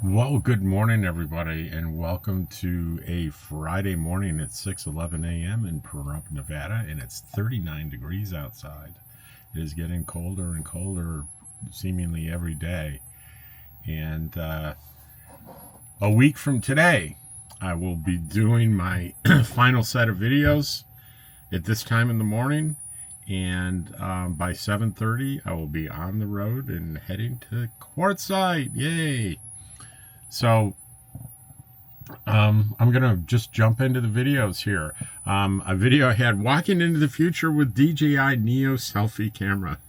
Well, good morning, everybody, and welcome to a Friday morning at 6:11 a.m. in Pahrump, Nevada, and it's 39 degrees outside. It is getting colder and colder seemingly every day. And a week from today, I will be doing my final set of videos at this time in the morning. And by 7:30, I will be on the road and heading to Quartzsite. Yay! So I'm going to just jump into the videos here. A video I had walking into the future with DJI Neo selfie camera.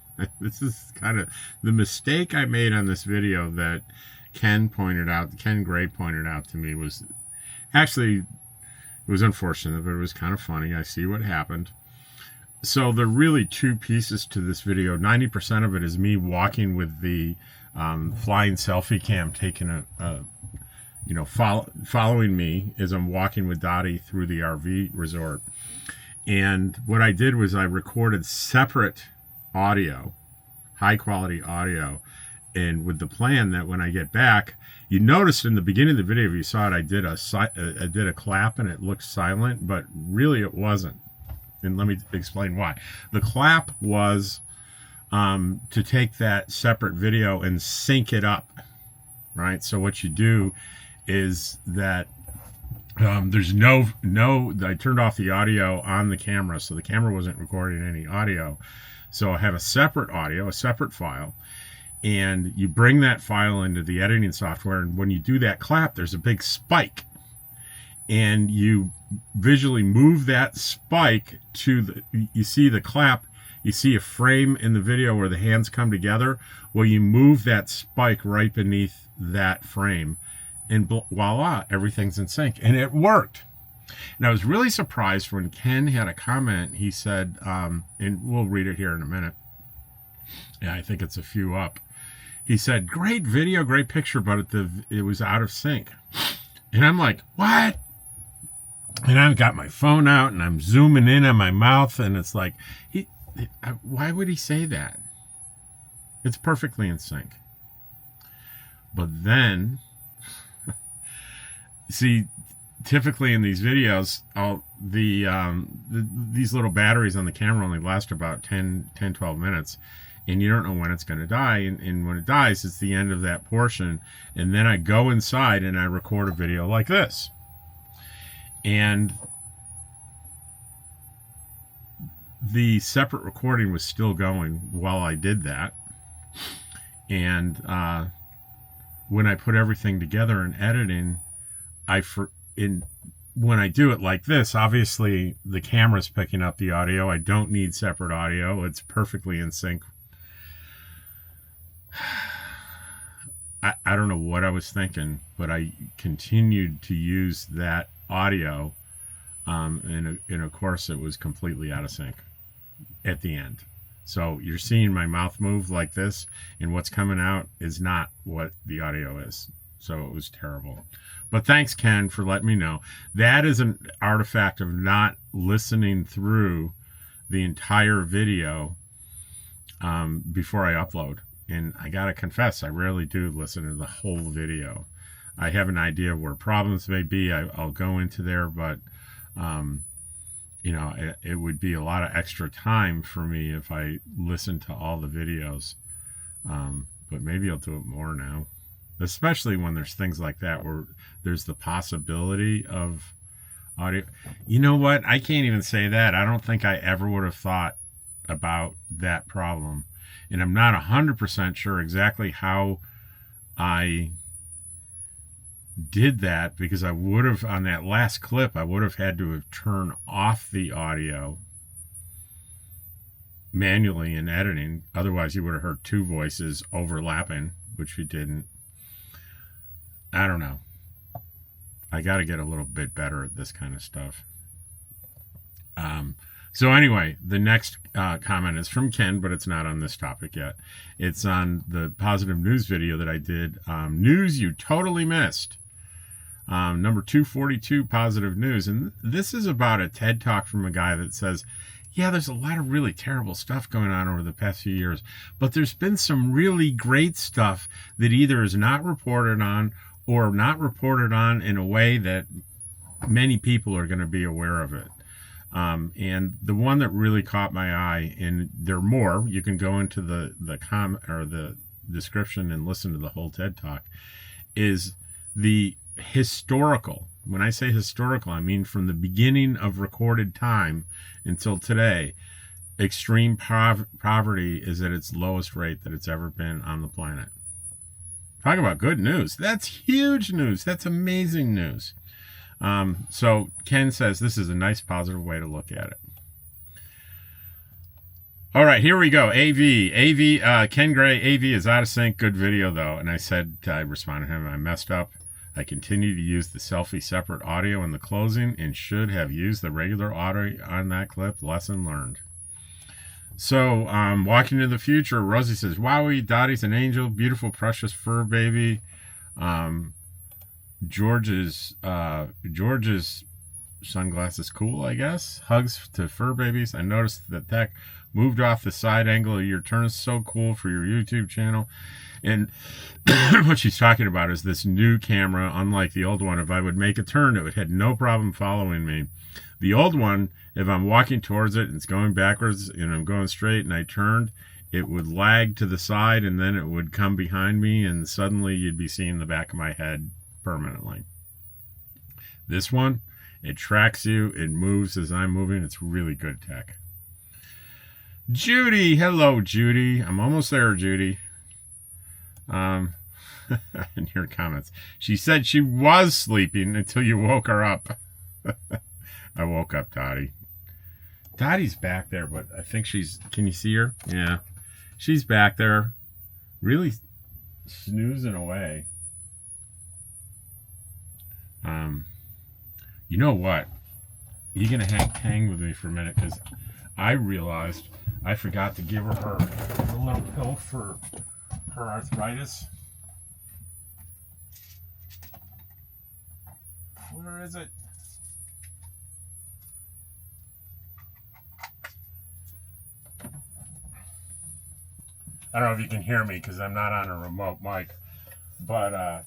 This is kind of the mistake I made on this video that Ken Gray pointed out to me was actually, it was unfortunate, but it was kind of funny. I see what happened. So there are really two pieces to this video. 90% of it is me walking with the flying selfie cam, taking following me as I'm walking with Dottie through the RV resort. And what I did was I recorded separate audio, high quality audio, and with the plan that when I get back, you noticed in the beginning of the video, if you saw it, I did a clap and it looked silent, but really it wasn't. And let me explain why. The clap was to take that separate video and sync it up, right? So what you do is that there's I turned off the audio on the camera, so the camera wasn't recording any audio. So I have a separate audio, a separate file, and you bring that file into the editing software, and when you do that clap, there's a big spike, and you visually move that spike to you see the clap, you see a frame in the video where the hands come together. Well, you move that spike right beneath that frame, and voila, everything's in sync. And it worked. And I was really surprised when Ken had a comment. He said, and we'll read it here in a minute. Yeah, I think it's a few up. He said, great video, great picture, but it was out of sync. And I'm like, what? And I've got my phone out and I'm zooming in on my mouth, and it's like, why would he say that? It's perfectly in sync. But then, see, typically in these videos, these little batteries on the camera only last about 12 minutes, and you don't know when it's going to die. And when it dies, it's the end of that portion. And then I go inside and I record a video like this. And the separate recording was still going while I did that. And when I put everything together in editing, when I do it like this, obviously the camera's picking up the audio. I don't need separate audio. It's perfectly in sync. I don't know what I was thinking, but I continued to use that audio, and of course it was completely out of sync at the end. So you're seeing my mouth move like this, and what's coming out is not what the audio is. So it was terrible. But thanks, Ken, for letting me know. That is an artifact of not listening through the entire video before I upload. And I gotta confess, I rarely do listen to the whole video. I have an idea where problems may be. I'll go into there, but it would be a lot of extra time for me if I listened to all the videos. But maybe I'll do it more now, especially when there's things like that where there's the possibility of audio. You know what? I can't even say that. I don't think I ever would have thought about that problem. And I'm not 100% sure exactly how I did that, because I would have, on that last clip, I would have had to have turned off the audio manually in editing. Otherwise, you would have heard two voices overlapping, which we didn't. I don't know. I got to get a little bit better at this kind of stuff. So anyway, the next comment is from Ken, but it's not on this topic yet. It's on the positive news video that I did. News you totally missed. Number 242, positive news. And this is about a TED Talk from a guy that says, yeah, there's a lot of really terrible stuff going on over the past few years, but there's been some really great stuff that either is not reported on or not reported on in a way that many people are going to be aware of it. And the one that really caught my eye, and there are more, you can go into the description and listen to the whole TED Talk, is the historical. When I say historical, I mean from the beginning of recorded time until today, extreme poverty is at its lowest rate that it's ever been on the planet. Talk about good news. That's huge news. That's amazing news. So Ken says this is a nice positive way to look at it. All right, here we go. AV, Ken Gray, AV is out of sync. Good video though. And I responded to him, I messed up. I continue to use the selfie separate audio in the closing and should have used the regular audio on that clip. Lesson learned. So, walking to the future, Rosie says, Wowie, Dottie's an angel, beautiful, precious fur baby. George's sunglasses cool, I guess. Hugs to fur babies. I noticed that tech moved off the side angle of your turn. Is so cool for your YouTube channel. And what she's talking about is this new camera, unlike the old one. If I would make a turn, it had no problem following me. The old one, if I'm walking towards it and it's going backwards and I'm going straight and I turned, it would lag to the side and then it would come behind me and suddenly you'd be seeing the back of my head permanently. This one, it tracks you, it moves as I'm moving. It's really good tech. Judy, hello Judy. I'm almost there, Judy. In your comments, she said she was sleeping until you woke her up. I woke up Dottie. Dottie's back there, but I think can you see her? Yeah, she's back there really snoozing away. You know what? You're gonna hang with me for a minute because I realized I forgot to give her a little pill for her arthritis. Where is it? I don't know if you can hear me because I'm not on a remote mic, but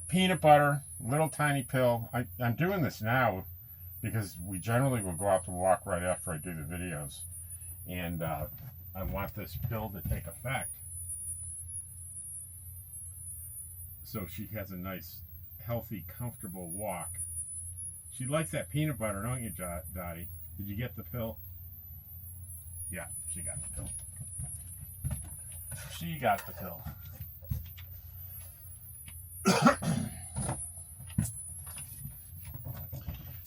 peanut butter, little tiny pill. I'm doing this now because we generally will go out to walk right after I do the videos, and I want this pill to take effect so she has a nice, healthy, comfortable walk. She likes that peanut butter, don't you, Dottie? Did you get the pill? Yeah, she got the pill. She got the pill.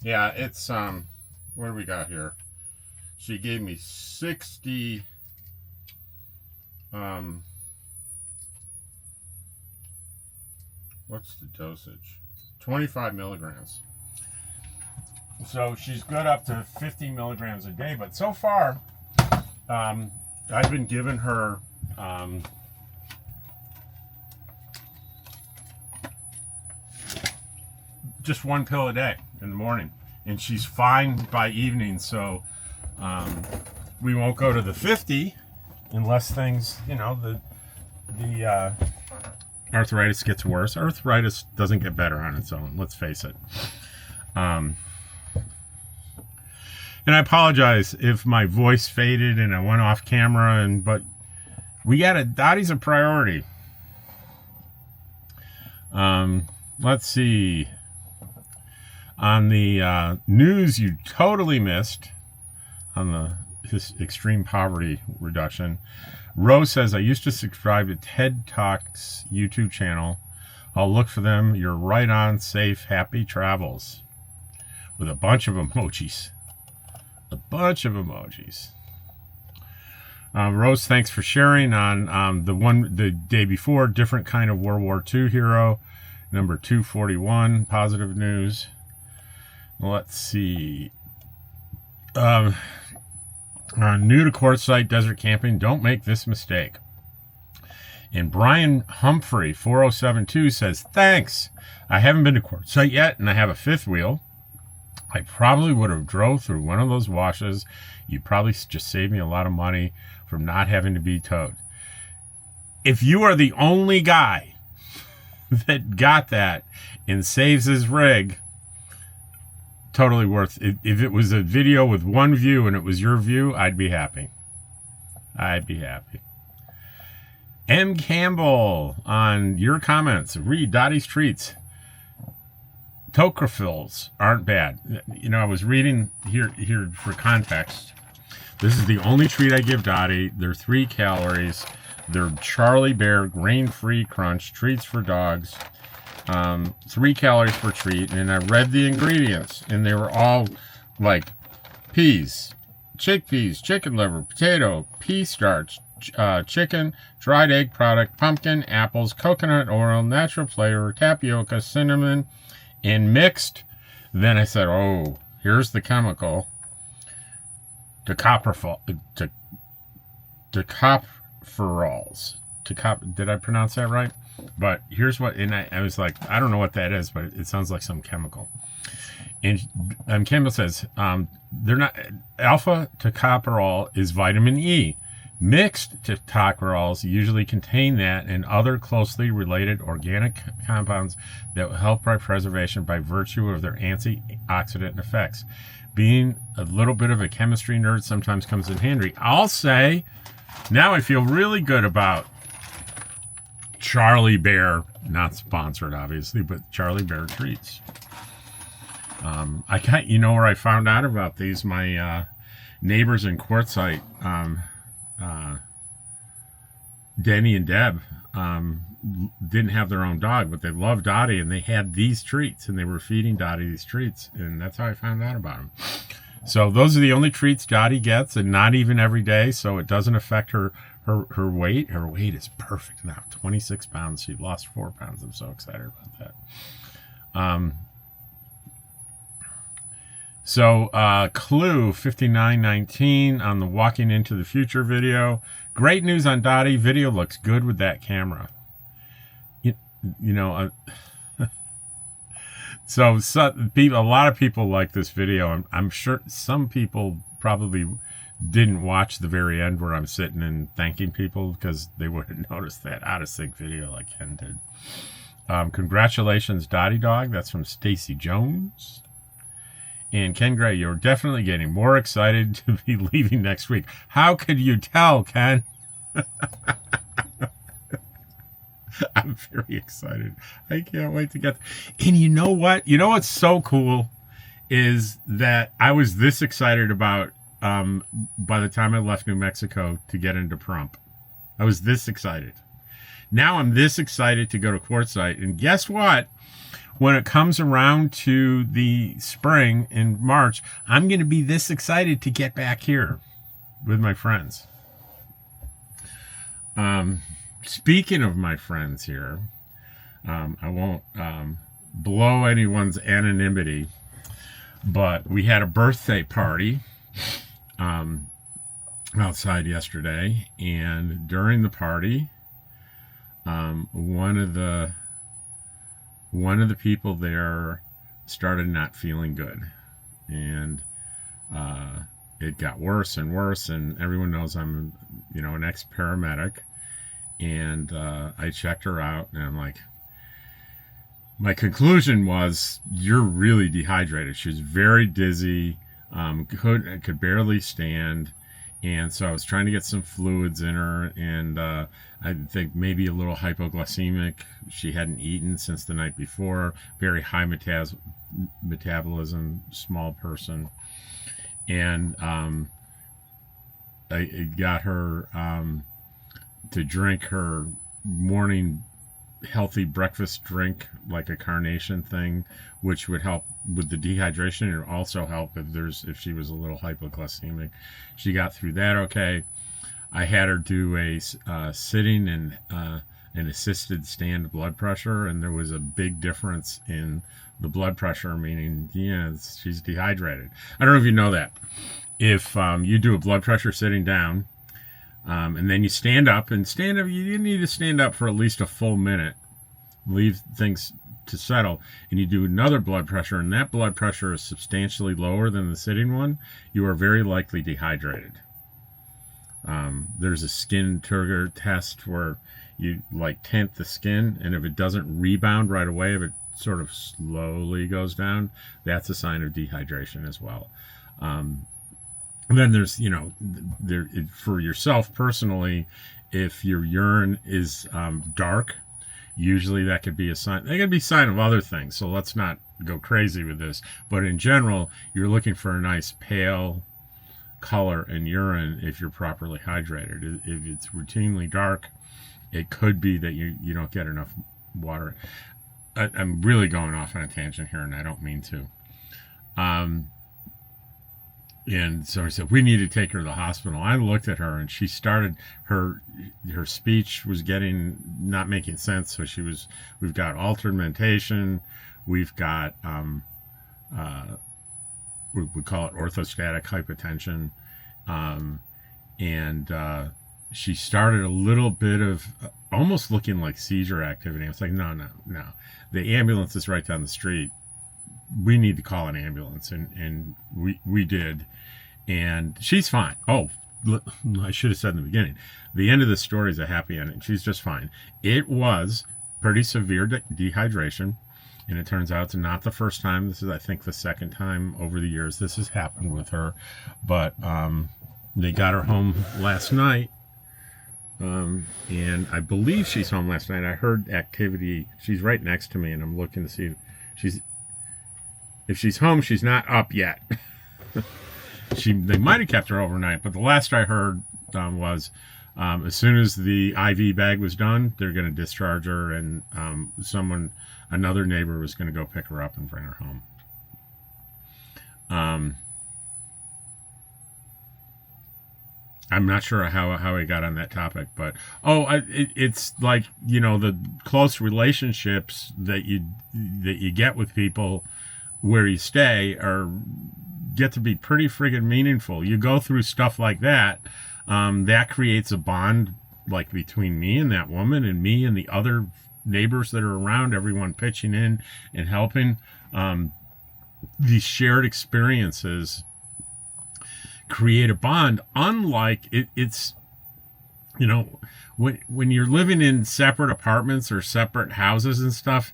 Yeah, it's what do we got here? She gave me 60 what's the dosage? 25 milligrams. So she's good up to 50 milligrams a day, but so far I've been giving her just one pill a day in the morning, and she's fine by evening. So we won't go to the 50 unless things, the arthritis gets worse. Arthritis doesn't get better on its own, let's face it. And I apologize if my voice faded and I went off camera, but Dottie's a priority. Let's see. On the news you totally missed on the extreme poverty reduction, Rose says, I used to subscribe to TED Talks YouTube channel. I'll look for them. You're right on. Safe, happy travels. With a bunch of emojis. A bunch of emojis. Rose, thanks for sharing on the day before, different kind of World War II hero, number 241, positive news. Let's see. New to Quartzsite desert camping, don't make this mistake. And Brian Humphrey 4072 says, thanks. I haven't been to Quartzsite yet, and I have a fifth wheel. I probably would have drove through one of those washes. You probably just saved me a lot of money from not having to be towed. If you are the only guy that got that and saves his rig, totally worth it. If it was a video with one view and it was your view, I'd be happy. I'd be happy. M. Campbell on your comments. Read Dottie's treats. Tocopherols aren't bad. You know, I was reading here for context. This is the only treat I give Dottie. They're 3 calories. They're Charlie Bear grain-free crunch treats for dogs. 3 calories per treat. And I read the ingredients, and they were all like peas, chickpeas, chicken liver, potato, pea starch, chicken, dried egg product, pumpkin, apples, coconut oil, natural flavor, tapioca, cinnamon, and mixed. Then I said, oh, here's the chemical. Tocopherols. Did I pronounce that right? But here's what, and I was like, I don't know what that is, but it sounds like some chemical. And Campbell says, they're not, alpha tocopherol is vitamin E. Mixed tocopherols usually contain that and other closely related organic compounds that will help by preservation by virtue of their antioxidant effects. Being a little bit of a chemistry nerd sometimes comes in handy. I'll say, now I feel really good about Charlie Bear, not sponsored obviously, but Charlie Bear treats. You know where I found out about these? My neighbors in Quartzsite, Denny and Deb, didn't have their own dog, but they loved Dottie, and they had these treats, and they were feeding Dottie these treats, and that's how I found out about them. So those are the only treats Dottie gets, and not even every day, so it doesn't affect her weight. Her weight is perfect now, 26 pounds. She lost 4 pounds. I'm so excited about that. So Clue 5919 on the Walking into the Future video. Great news on Dottie. Video looks good with that camera. You know, so a lot of people like this video. I'm sure some people probably didn't watch the very end where I'm sitting and thanking people because they wouldn't notice that out of sync video like Ken did. Congratulations, Dottie Dog. That's from Stacy Jones. And Ken Gray, you're definitely getting more excited to be leaving next week. How could you tell, Ken? I'm very excited. I can't wait to get there. And you know what? You know what's so cool is that I was this excited about by the time I left New Mexico to get into Prump. I was this excited. Now I'm this excited to go to Quartzsite. And guess what? When it comes around to the spring in March, I'm going to be this excited to get back here with my friends. Speaking of my friends here, I won't blow anyone's anonymity, but we had a birthday party outside yesterday, and during the party, one of the people there started not feeling good, and it got worse and worse. And everyone knows I'm, an ex-paramedic, and I checked her out, and I'm like, my conclusion was, you're really dehydrated. She was very dizzy, could barely stand. And so I was trying to get some fluids in her, and I think maybe a little hypoglycemic. She hadn't eaten since the night before. Very high metabolism, small person. And I got her to drink her morning healthy breakfast drink, like a carnation thing, which would help with the dehydration. It would also help if she was a little hypoglycemic. She got through that okay. I had her do a sitting and an assisted stand blood pressure, and there was a big difference in the blood pressure, meaning she's dehydrated. I don't know if you know that. If you do a blood pressure sitting down, and then you stand up, you need to stand up for at least a full minute, leave things to settle, and you do another blood pressure, and that blood pressure is substantially lower than the sitting one, you are very likely dehydrated. There's a skin turgor test where you like tint the skin, and if it doesn't rebound right away, if it sort of slowly goes down, that's a sign of dehydration as well. And then there's, for yourself personally, if your urine is dark, usually that could be a sign. That could be a sign of other things. So let's not go crazy with this. But in general, you're looking for a nice pale color in urine if you're properly hydrated. If it's routinely dark, it could be that you don't get enough water. I'm really going off on a tangent here, and I don't mean to. And so I said, we need to take her to the hospital. I looked at her, and she started, her speech was not making sense. So we've got altered mentation. We've got, we call it orthostatic hypotension. And she started a little bit of almost looking like seizure activity. I was like, no. The ambulance is right down the street. We need to call an ambulance. And we did. And she's fine. Oh, I should have said in the beginning, the end of the story is a happy ending. She's just fine. It was pretty severe dehydration. And it turns out it's not the first time. This is, I think, the second time over the years this has happened with her. But they got her home last night. And I believe she's home last night. I heard activity. She's right next to me, and I'm looking to see if she's home. She's not up yet. They might have kept her overnight, but the last I heard was as soon as the IV bag was done, they're going to discharge her, and another neighbor was going to go pick her up and bring her home. I'm not sure how I got on that topic, but it's like, the close relationships that you get with people where you stay get to be pretty friggin' meaningful. You go through stuff like that. That creates a bond, like between me and that woman, and me and the other neighbors that are around, everyone pitching in and helping. These shared experiences create a bond. Unlike it's when you're living in separate apartments or separate houses and stuff,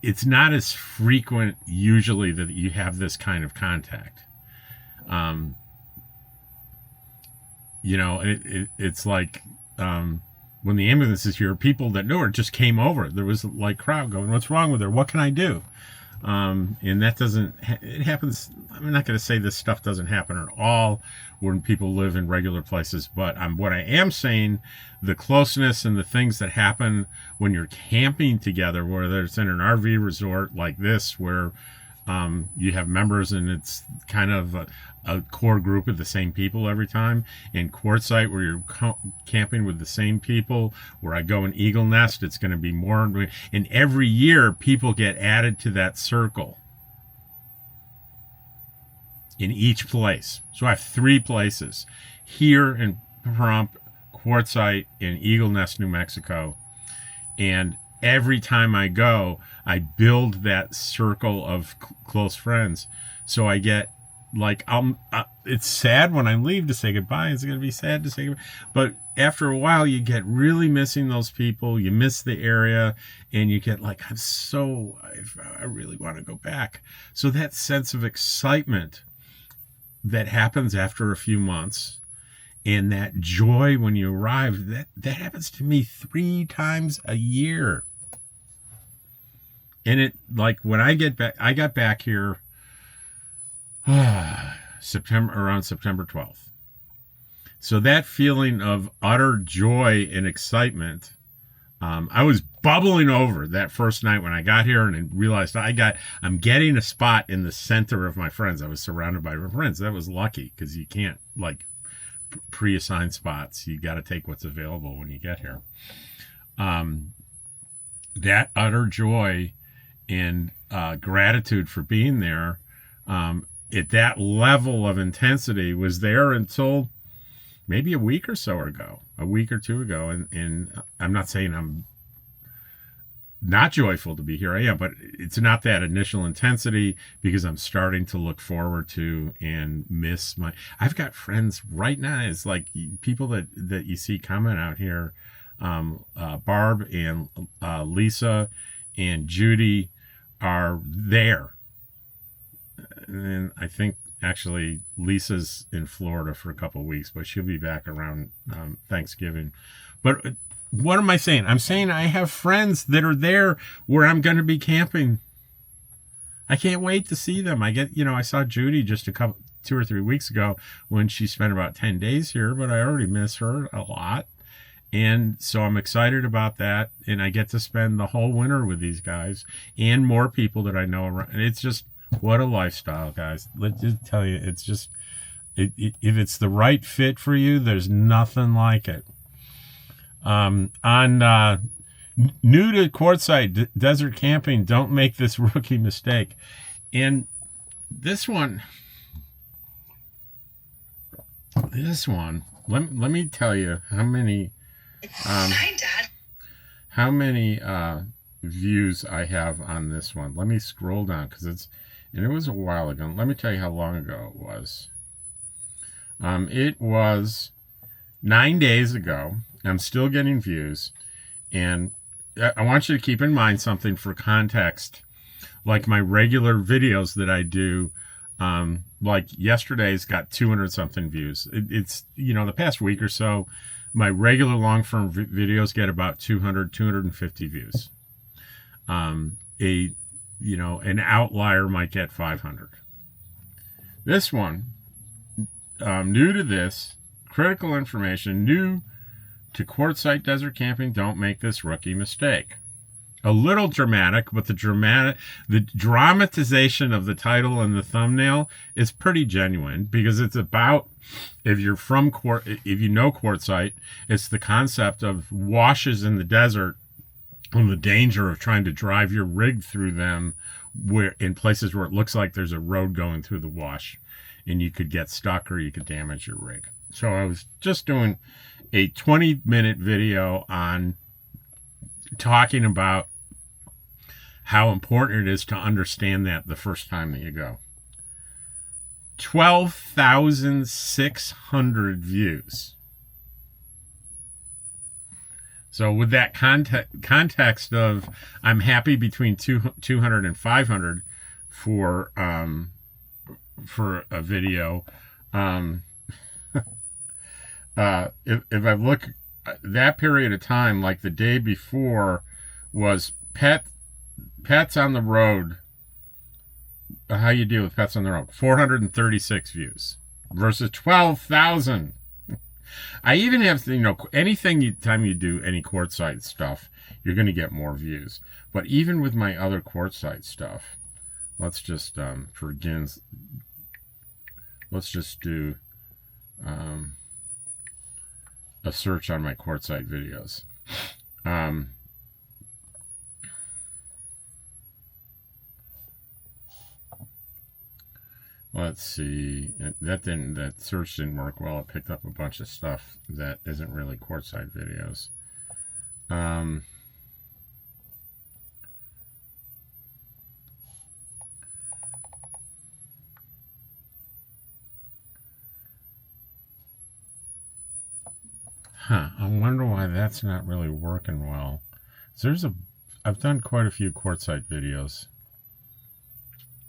it's not as frequent usually that you have this kind of contact. It's like when the ambulance is here, people that know her just came over. There was like crowd going, "What's wrong with her? What can I do?" And that it happens. I'm not going to say this stuff doesn't happen at all when people live in regular places, but what I am saying, the closeness and the things that happen when you're camping together, whether it's in an RV resort like this, where you have members and it's kind of a core group of the same people every time. In Quartzsite, where you're camping with the same people, where I go in Eagle Nest, it's going to be more. And every year, people get added to that circle in each place. So I have 3 places here in Pahrump, Quartzsite, in Eagle Nest, New Mexico. And every time I go, I build that circle of close friends. So I get it's sad when I leave to say goodbye. It's going to be sad to say goodbye. But after a while, you get really missing those people. You miss the area, and you get like, I really want to go back. So that sense of excitement that happens after a few months, and that joy when you arrive, that happens to me 3 times a year. And it, like, when I got back here around September 12th. So that feeling of utter joy and excitement, I was bubbling over that first night when I got here and realized I'm getting a spot in the center of my friends. I was surrounded by my friends. That was lucky, because you can't pre-assign spots. You got to take what's available when you get here. That utter joy and gratitude for being there, at that level of intensity, was there until maybe a week or 2 ago. And I'm not saying I'm not joyful to be here. I am, but it's not that initial intensity, because I'm starting to look forward to and miss I've got friends right now. It's like people that you see coming out here Barb and Lisa and Judy are there. And I think actually Lisa's in Florida for a couple of weeks, but she'll be back around Thanksgiving. But what am I saying? I'm saying I have friends that are there where I'm going to be camping. I can't wait to see them. I saw Judy just 2 or 3 weeks ago when she spent about 10 days here, but I already miss her a lot. And so I'm excited about that. And I get to spend the whole winter with these guys and more people that I know around. And it's just, what a lifestyle, guys. Let's just tell you, it's just, if it's the right fit for you, there's nothing like it. New to Quartzsite desert camping, don't make this rookie mistake. And this one, let me tell you how many how many views I have on this one. Let me scroll down because it was a while ago. Let me tell you how long ago it was. It was 9 days ago. I'm still getting views, and I want you to keep in mind something for context. Like my regular videos that I do, like yesterday's got 200 something views. It's the past week or so, my regular long form videos get about 250 views. An outlier might get 500. This one, new to this, critical information, new to Quartzsite desert camping, don't make this rookie mistake. A little dramatic, but the dramatization of the title and the thumbnail is pretty genuine because it's about, if you know Quartzsite, it's the concept of washes in the desert and the danger of trying to drive your rig through them in places where it looks like there's a road going through the wash and you could get stuck or you could damage your rig. So I was just doing a 20-minute video on talking about how important it is to understand that the first time that you go. 12,600 views. So with that context of I'm happy between 200 and 500 for a video, if I look that period of time, like the day before was pets on the road. How you deal with pets on the road? 436 views versus 12,000. I even have, time you do any Quartzsite stuff, you're going to get more views. But even with my other Quartzsite stuff, let's just let's just do a search on my Quartzsite videos. Let's see. That search didn't work well. It picked up a bunch of stuff that isn't really Quartzsite videos. I wonder why that's not really working well. So I've done quite a few Quartzsite videos.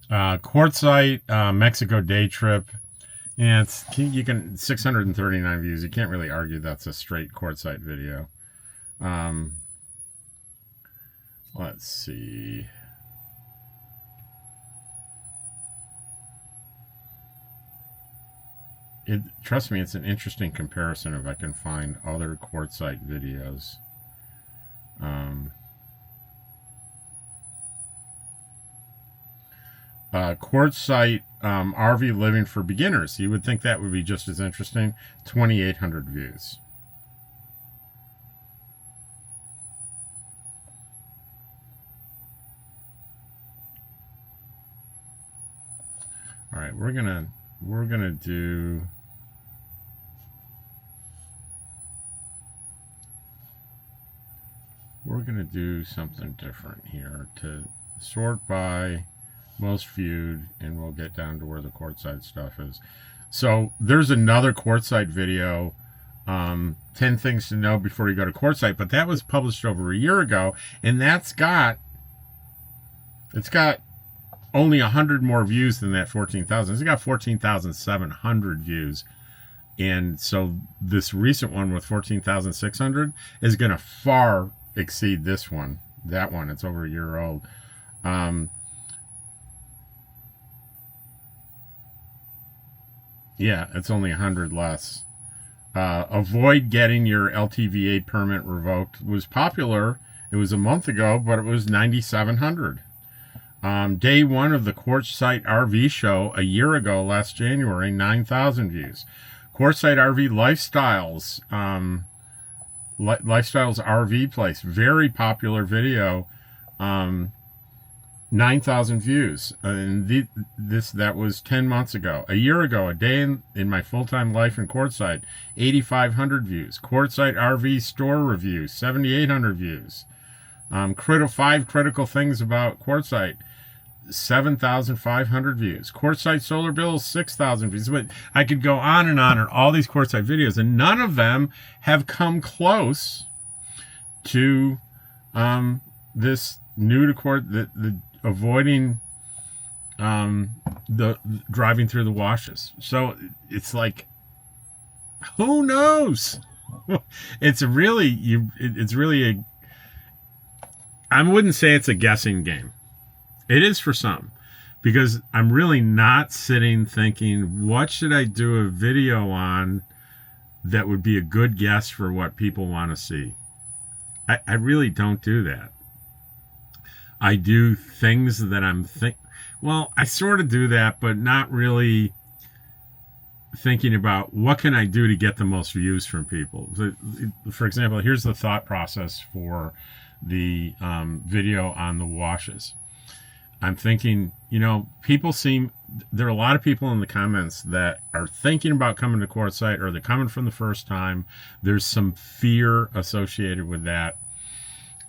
Quartzsite, Mexico day trip. Yeah, 639 views. You can't really argue that's a straight Quartzsite video. Let's see. Trust me, it's an interesting comparison if I can find other Quartzsite videos. Quartzsite RV living for beginners. You would think that would be just as interesting. 2,800 views. All right, we're gonna do something different here to sort by most viewed, and we'll get down to where the Quartzsite stuff is. So there's another Quartzsite video 10 Things to Know Before You Go to Quartzsite, but that was published over a year ago, and it's got only 100 more views than that 14,000. It's got 14,700 views. And so this recent one with 14,600 is going to far exceed this one. That one, it's over a year old. Yeah, it's only 100 less. Avoid getting your LTVA permit revoked was popular. It was a month ago, but it was 9,700. Day one of the Quartzsite RV show a year ago, last January, 9,000 views. Quartzsite RV Lifestyles, Lifestyles RV Place, very popular video, 9,000 views. And that was 10 months ago. A year ago, a day in my full-time life in Quartzsite, 8,500 views. Quartzsite RV store review, 7,800 views. 5 critical things about Quartzsite, 7,500 views. Quartzsite solar bills, 6,000 views. But I could go on and all these Quartzsite videos, and none of them have come close to this new to Quartz, the avoiding the driving through the washes. So it's like, who knows? It's really a, I wouldn't say it's a guessing game. It is for some, because I'm really not sitting thinking, what should I do a video on that would be a good guess for what people want to see? I really don't do that. I do things that well, I sort of do that, but not really thinking about what can I do to get the most views from people. For example, here's the thought process for the video on the washes. I'm thinking, there are a lot of people in the comments that are thinking about coming to Quartzsite, or they're coming from the first time. There's some fear associated with that.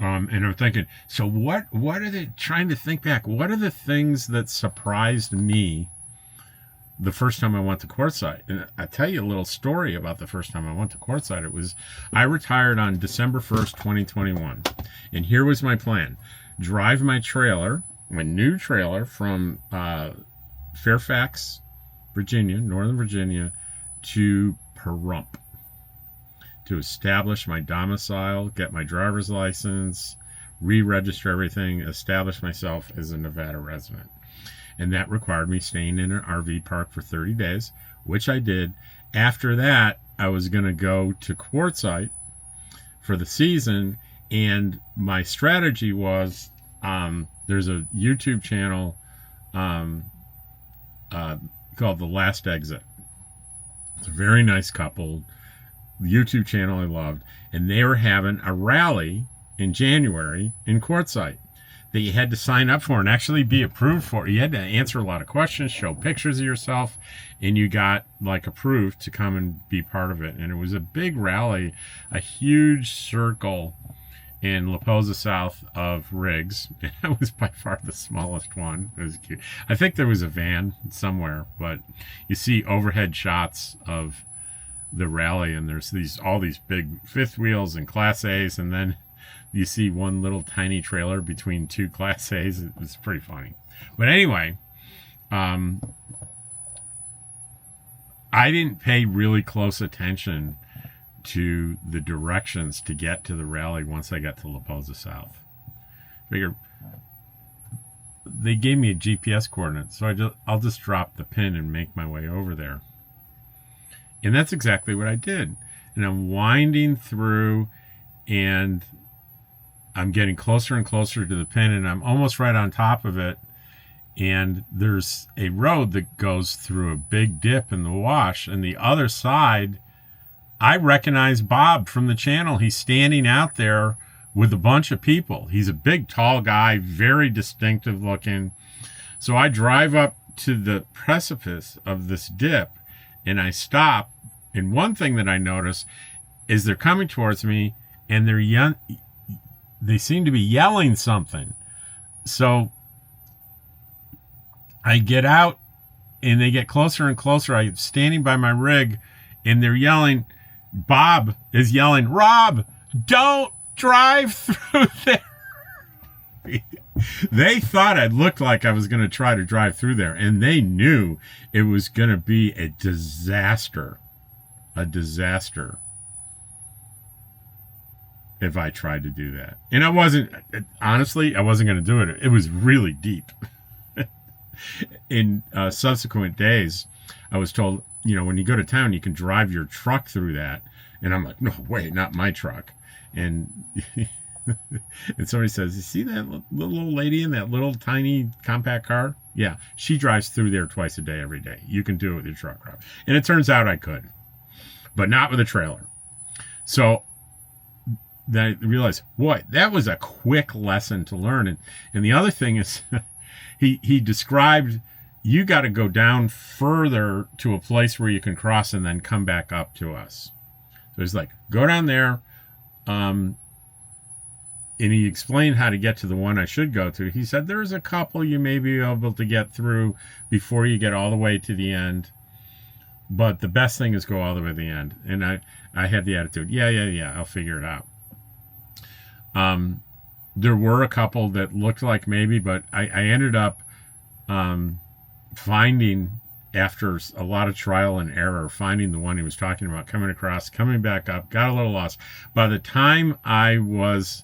And I'm thinking, so what are they trying to think back? What are the things that surprised me the first time I went to Quartzsite? And I'll tell you a little story about the first time I went to Quartzsite. I retired on December 1st, 2021. And here was my plan. Drive my new trailer from Fairfax, Virginia, Northern Virginia, to Pahrump, to establish my domicile, get my driver's license, re-register everything, establish myself as a Nevada resident. And that required me staying in an RV park for 30 days, which I did. After that, I was going to go to Quartzsite for the season, and my strategy was, there's a YouTube channel called The Last Exit. It's a very nice couple. The YouTube channel I loved. And they were having a rally in January in Quartzsite that you had to sign up for and actually be approved for. You had to answer a lot of questions, show pictures of yourself, and you got approved to come and be part of it. And it was a big rally, a huge circle in La Posa South of rigs. It was by far the smallest one. It was cute. I think there was a van somewhere, but you see overhead shots of the rally, and there's all these big fifth wheels and Class A's, and then you see one little tiny trailer between two Class A's. It was pretty funny. But anyway, I didn't pay really close attention to the directions to get to the rally once I got to La Posa South. Figure they gave me a GPS coordinate, so I'll just drop the pin and make my way over there. And that's exactly what I did. And I'm winding through, and I'm getting closer and closer to the pin, and I'm almost right on top of it. And there's a road that goes through a big dip in the wash, and the other side, I recognize Bob from the channel. He's standing out there with a bunch of people. He's a big, tall guy, very distinctive looking. So I drive up to the precipice of this dip, and I stop. And one thing that I notice is they're coming towards me, and they seem to be yelling something. So I get out, and they get closer and closer. I'm standing by my rig, and they're yelling, Bob is yelling, Rob, don't drive through there. They thought I'd looked like I was going to try to drive through there, and they knew it was going to be a disaster. A disaster if I tried to do that. And I wasn't going to do it. It was really deep. In subsequent days, I was told, when you go to town, you can drive your truck through that. And I'm like, no way, not my truck. And and somebody says, you see that little old lady in that little tiny compact car? Yeah, she drives through there twice a day, every day. You can do it with your truck, Rob. And it turns out I could, but not with a trailer. So then I realized, boy, that was a quick lesson to learn. And the other thing is, he described, you got to go down further to a place where you can cross and then come back up to us. So he's like, go down there. And he explained how to get to the one I should go to. He said, there's a couple you may be able to get through before you get all the way to the end. But the best thing is go all the way to the end. And I had the attitude, yeah, I'll figure it out. There were a couple that looked like maybe, but I ended up finding, after a lot of trial and error, finding the one he was talking about, coming across, coming back up, got a little lost. By the time I was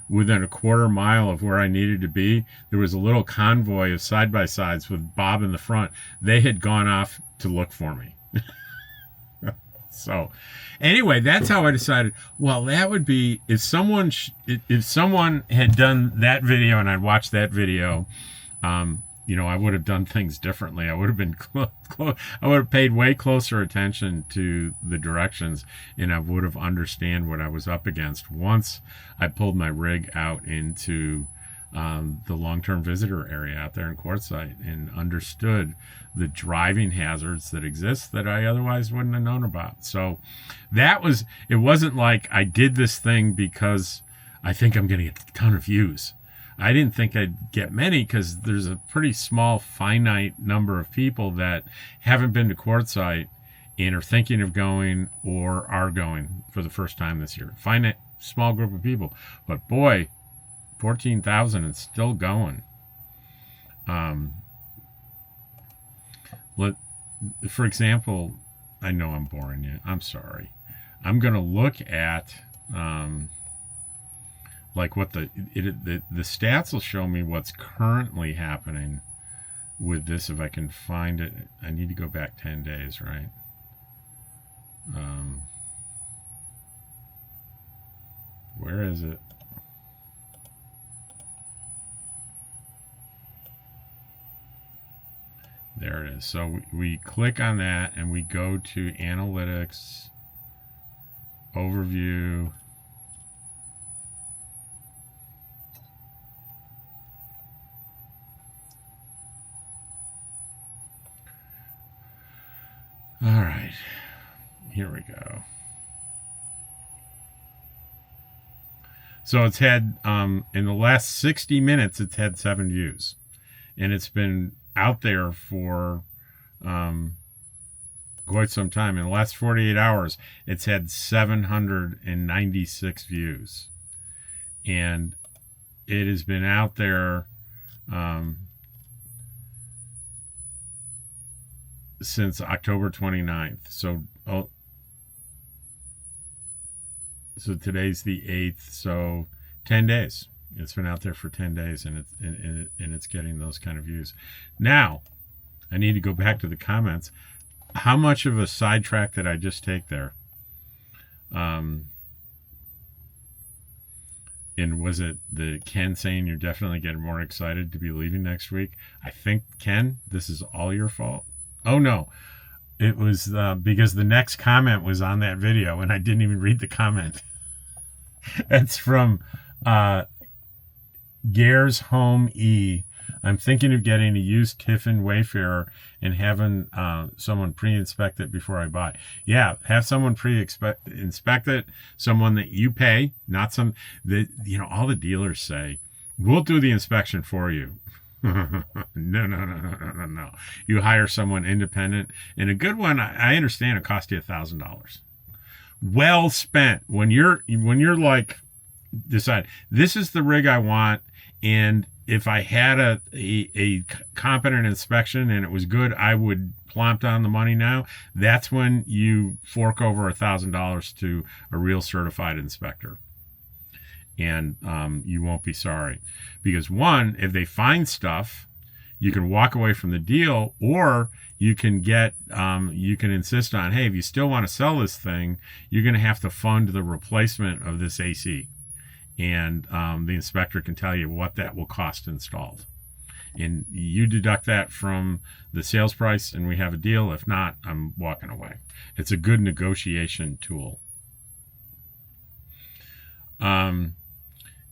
within a quarter mile of where I needed to be, there was a little convoy of side-by-sides with Bob in the front. They had gone off to look for me. So anyway, that's how I decided, well, that would be, if someone had done that video and I'd watched that video, I would have done things differently. I would have been I would have paid way closer attention to the directions, and I would have understand what I was up against once I pulled my rig out into the long-term visitor area out there in Quartzsite and understood the driving hazards that exist that I otherwise wouldn't have known about. So it wasn't like I did this thing because I think I'm going to get a ton of views. I didn't think I'd get many because there's a pretty small, finite number of people that haven't been to Quartzsite and are thinking of going or are going for the first time this year. Finite, small group of people. But boy, 14,000 and still going. For example, I know I'm boring you. I'm sorry. I'm going to look at like what the stats will show me what's currently happening with this. If I can find it, I need to go back 10 days, right? Where is it? There it is. So we click on that and we go to analytics, overview. All right, here we go. So it's had, in the last 60 minutes, it's had 7 views. And it's been out there for quite some time. In the last 48 hours, it's had 796 views. And it has been out there since October 29th. So today's the 8th, so 10 days. It's been out there for 10 days, and it's getting those kind of views. Now, I need to go back to the comments. How much of a sidetrack did I just take there? And was it the Ken saying you're definitely getting more excited to be leaving next week? I think, Ken, this is all your fault. Oh, no. It was because the next comment was on that video, and I didn't even read the comment. That's from Gare's Home E. I'm thinking of getting a used Tiffin Wayfarer and having someone pre-inspect it before I buy. Yeah, have someone pre-inspect it, someone that you pay, not some that, all the dealers say, we'll do the inspection for you. No. You hire someone independent, and a good one, I understand it costs you $1,000. well spent. When you're like, decide this is the rig I want, and if I had a competent inspection and it was good, I would plomp down the money now. That's when you fork over $1,000 to a real certified inspector, and you won't be sorry. Because one, if they find stuff, you can walk away from the deal, or you can get you can insist on, hey, if you still want to sell this thing, you're going to have to fund the replacement of this AC, and the inspector can tell you what that will cost installed, and you deduct that from the sales price, and we have a deal. If not, I'm walking away. It's a good negotiation tool.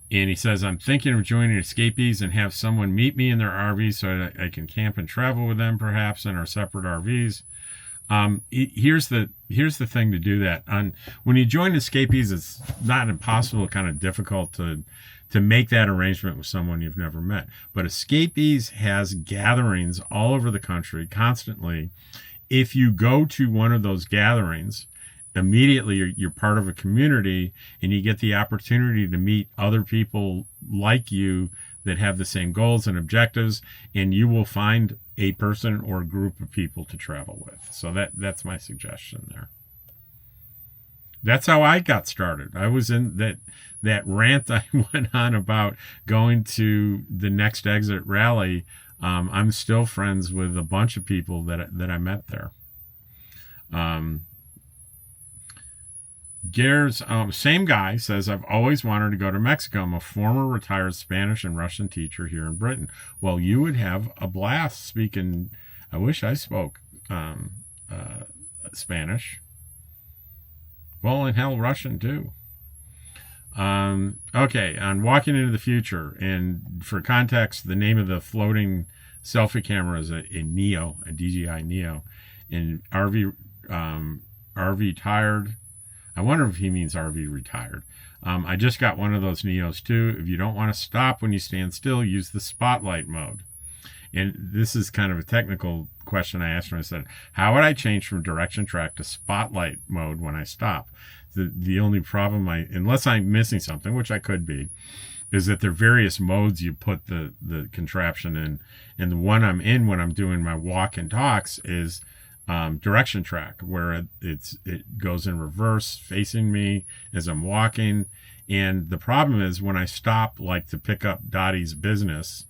And he says, I'm thinking of joining Escapees and have someone meet me in their RV so that I can camp and travel with them, perhaps in our separate RVs. Here's the thing to do that. When you join Escapees, it's not impossible, kind of difficult to make that arrangement with someone you've never met. But Escapees has gatherings all over the country constantly. If you go to one of those gatherings, immediately you're part of a community, and you get the opportunity to meet other people like you that have the same goals and objectives, and you will find a person or a group of people to travel with. So that's my suggestion there. That's how I got started. I was in that rant I went on about going to the Next Exit rally. I'm still friends with a bunch of people that I met there. Gare's same guy says, I've always wanted to go to Mexico. I'm a former retired Spanish and Russian teacher here in Britain. Well, you would have a blast speaking. I wish I spoke Spanish. Well, and hell, Russian too. Okay, on Walking into the Future, and for context, the name of the floating selfie camera is a Neo, a DJI Neo, and RV tired. I wonder if he means RV retired. I just got one of those Neos too. If you don't want to stop when you stand still, use the spotlight mode. And this is kind of a technical question I asked him. I said, how would I change from direction track to spotlight mode when I stop? The only problem, unless I'm missing something, which I could be, is that there are various modes you put the contraption in. And the one I'm in when I'm doing my walk and talks is direction track, where it goes in reverse facing me as I'm walking. And the problem is, when I stop, like to pick up Dottie's business,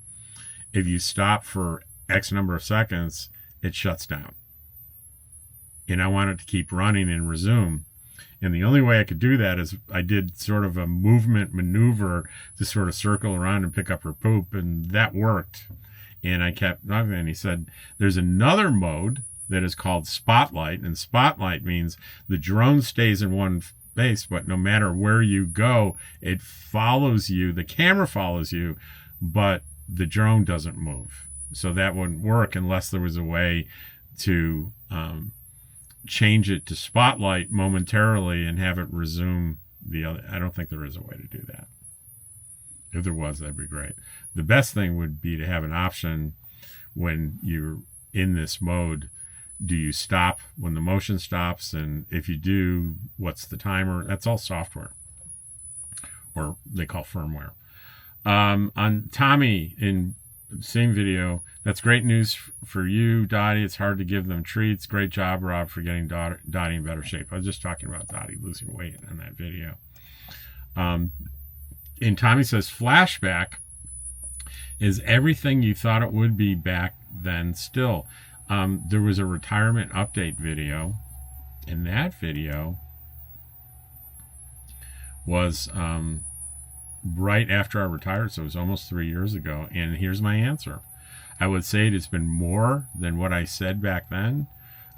if you stop for X number of seconds, it shuts down, and I want it to keep running and resume. And the only way I could do that is I did sort of a movement maneuver to sort of circle around and pick up her poop, and that worked. And I kept, and he said, there's another mode that is called Spotlight, and Spotlight means the drone stays in one space, but no matter where you go, it follows you, the camera follows you, but the drone doesn't move. So that wouldn't work unless there was a way to change it to Spotlight momentarily and have it resume the other. I don't think there is a way to do that. If there was, that'd be great. The best thing would be to have an option when you're in this mode. Do you stop when the motion stops? And if you do, what's the timer? That's all software, or they call firmware. On Tommy, in the same video, that's great news for you, Dottie. It's hard to give them treats. Great job, Rob, for getting Dottie in better shape. I was just talking about Dottie losing weight in that video. And Tommy says, flashback is everything you thought it would be back then still. There was a retirement update video, and that video was right after I retired, so it was almost 3 years ago. And here's my answer. I would say it has been more than what I said back then.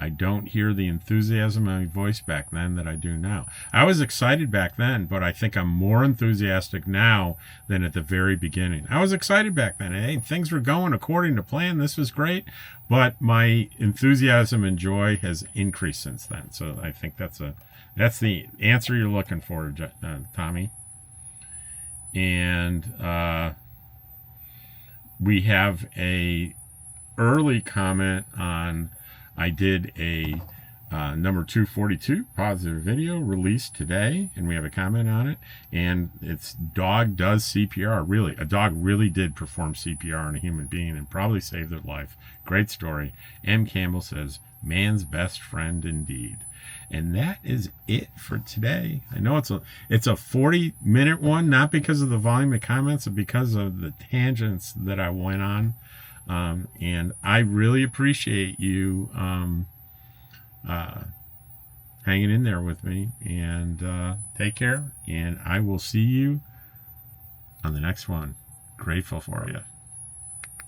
I don't hear the enthusiasm in my voice back then that I do now. I was excited back then, but I think I'm more enthusiastic now than at the very beginning. I was excited back then. Hey, things were going according to plan. This was great. But my enthusiasm and joy has increased since then. So I think that's the answer you're looking for, Tommy. And we have a early comment on, I did a Number 242, positive video released today, and we have a comment on it. And it's dog does CPR. Really, a dog really did perform CPR on a human being and probably saved their life. Great story. M. Campbell says, man's best friend indeed. And that is it for today. I know it's a 40-minute one, not because of the volume of comments, but because of the tangents that I went on. And I really appreciate you hanging in there with me. And take care. And I will see you on the next one. Grateful for you.